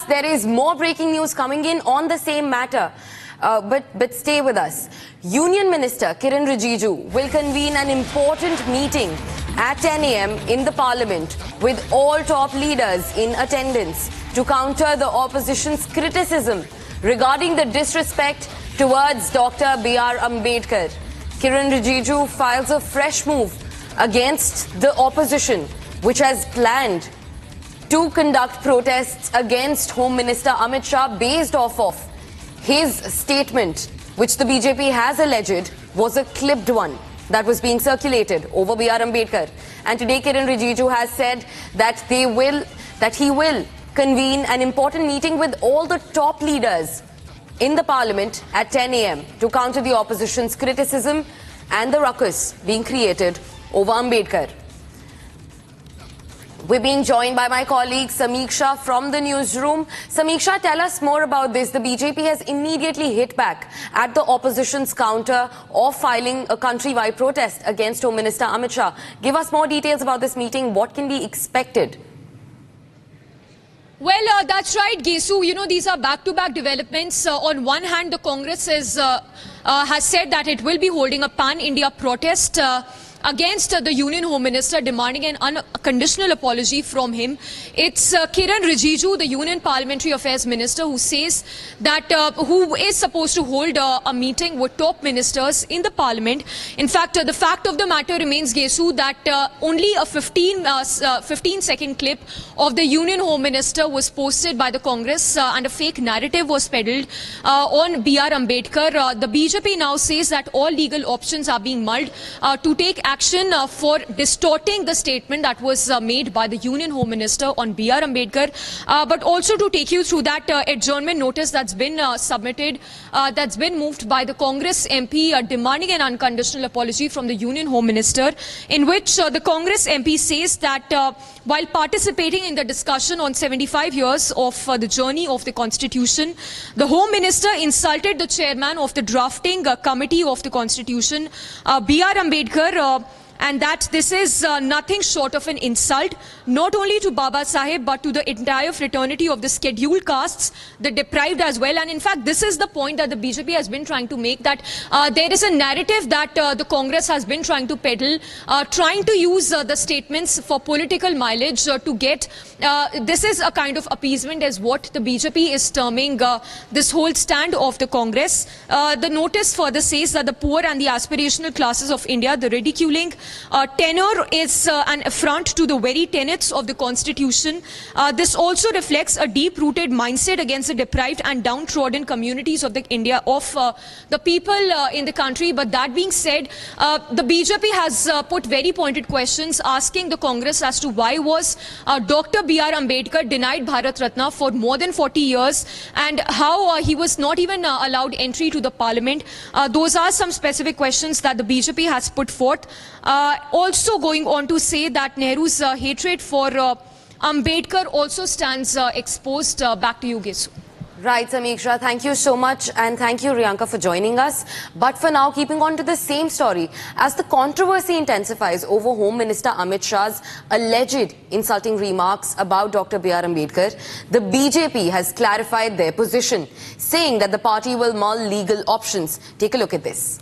there is more breaking news coming in on the same matter. But stay with us. Union Minister Kiren Rijiju will convene an important meeting at 10 a.m. in the Parliament with all top leaders in attendance to counter the opposition's criticism regarding the disrespect towards Dr. B.R. Ambedkar. Kiren Rijiju files a fresh move against the opposition, which has planned to conduct protests against Home Minister Amit Shah based off of his statement, which the BJP has alleged was a clipped one that was being circulated over B.R. Ambedkar. And today Kiren Rijiju has said that he will convene an important meeting with all the top leaders in the Parliament at 10 a.m. to counter the opposition's criticism and the ruckus being created over Ambedkar. We're being joined by my colleague Samiksha from the newsroom. Samiksha, tell us more about this. The BJP has immediately hit back at the opposition's counter of filing a countrywide protest against Home Minister Amit Shah. Give us more details about this meeting. What can be expected? Well, that's right, Gesu. You know, these are back-to-back developments. On one hand, the Congress has said that it will be holding a pan-India protest against the Union Home Minister, demanding an unconditional apology from him. It's Kiren Rijiju, the Union Parliamentary Affairs Minister, who says that who is supposed to hold a meeting with top ministers in the Parliament. In fact, the fact of the matter remains, Gesu, that only a 15-second clip of the Union Home Minister was posted by the Congress and a fake narrative was peddled on B.R. Ambedkar. The BJP now says that all legal options are being mulled to take action for distorting the statement that was made by the Union Home Minister on B.R. Ambedkar, but also to take you through that adjournment notice that's been submitted, that's been moved by the Congress MP demanding an unconditional apology from the Union Home Minister, in which the Congress MP says that while participating in the discussion on 75 years of the journey of the Constitution, the Home Minister insulted the chairman of the drafting committee of the Constitution, B.R. Ambedkar, and that this is nothing short of an insult, not only to Baba Saheb, but to the entire fraternity of the scheduled castes, the deprived as well. And in fact, this is the point that the BJP has been trying to make, that there is a narrative that the Congress has been trying to peddle, trying to use the statements for political mileage to get, this is a kind of appeasement as what the BJP is terming this whole stand of the Congress. The notice further says that the poor and the aspirational classes of India, the ridiculing tenor is an affront to the very tenets of the Constitution. This also reflects a deep-rooted mindset against the deprived and downtrodden communities of the India, of the people in the country. But that being said, the BJP has put very pointed questions asking the Congress as to why was Dr. B.R. Ambedkar denied Bharat Ratna for more than 40 years and how he was not even allowed entry to the Parliament. Those are some specific questions that the BJP has put forth. Also going on to say that Nehru's hatred for Ambedkar also stands exposed. Back to you, Gesu. Right, Samiksha, thank you so much, and thank you, Riyanka, for joining us. But for now, keeping on to the same story, as the controversy intensifies over Home Minister Amit Shah's alleged insulting remarks about Dr. B.R. Ambedkar, the BJP has clarified their position, saying that the party will mull legal options. Take a look at this.